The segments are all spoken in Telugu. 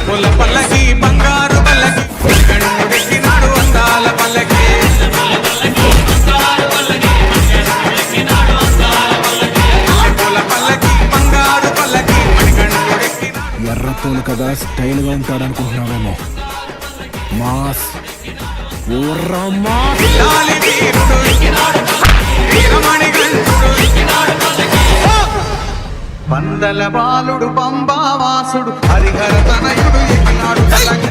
పుల్ల పల్లకి బంగారు పల్లకి గణుడెక్కినాడు అందాల పల్లకి పుల్ల పల్లకి బంగారు పల్లకి గణుడెక్కినాడు. ఎర్రతోలు కదా స్టైల్గా ఉంటాడు అనుకుంటున్నావేమో. మాస్ లాలి వీరుడు వీరమణి గంటుడు పందల బాలుడు పంబావాసుడు హరిహర తనయుడు ఎక్కినాడు పల్లకి.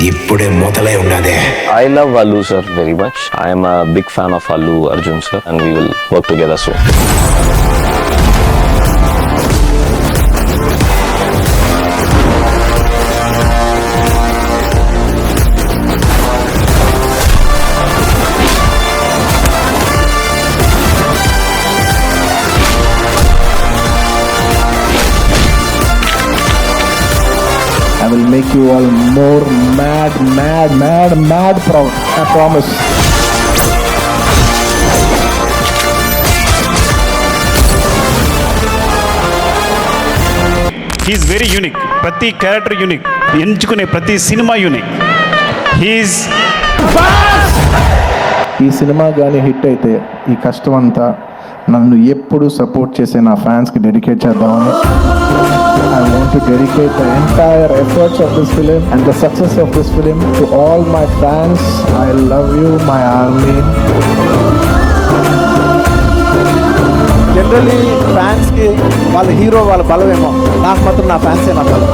ఇప్పుడే మొదలై ఉన్నదే. I love Allu sir very much. I am a big fan of Allu Arjun sir and we will work together soon. I will make you all more mad proud. I promise. He's very unique. ప్రతి క్యారెక్టర్ యూనిక్, ఎంచుకునే ప్రతి సినిమా యూనిక్. హీఈస్ ఈ సినిమా కానీ హిట్ అయితే ఈ కష్టం అంతా నన్ను ఎప్పుడు సపోర్ట్ చేసే నా ఫ్యాన్స్కి డెడికేట్ చేద్దామని. I want to dedicate the entire efforts of this film and the success of this film to all my fans. I love you, my army. Generally ఫ్యాన్స్కి వాళ్ళ హీరో వాళ్ళ బలమేమో, నాకు మాత్రం నా ఫ్యాన్సే నా బలం.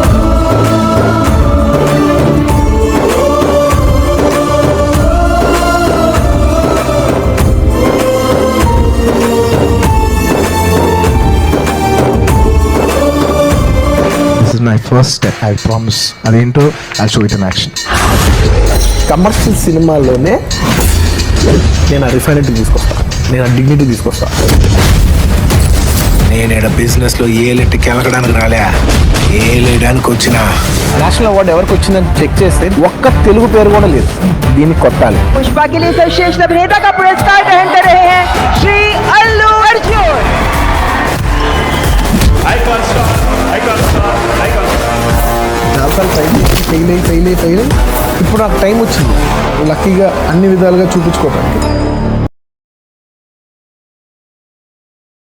This is my first step. I promise. అదేంటో I'll show it in action. Commercial సినిమాల్లోనే నేను ఆ రిఫైనటీ తీసుకొస్తాను, నేను ఆ డిగ్నిటీ తీసుకొస్తాను. నేను బిజినెస్ లో ఏలెట్టి కెలకడానికి రాలే, ఏలేయడానికి వచ్చిన. నేషనల్ అవార్డు ఎవరికి వచ్చిందని చెక్ చేస్తే ఒక్క తెలుగు పేరు కూడా లేదు. దీన్ని కొట్టాలి. पुष्पा के लिए सर्वश्रेष्ठ अभिनेता का पुरस्कार ग्रहण कर रहे हैं श्री अल्लू अर्जुन. చాలాసార్లు ఫెయిల్ అయ్యి ఇప్పుడు నాకు టైం వచ్చింది లక్కీగా అన్ని విధాలుగా చూపించుకోవడానికి.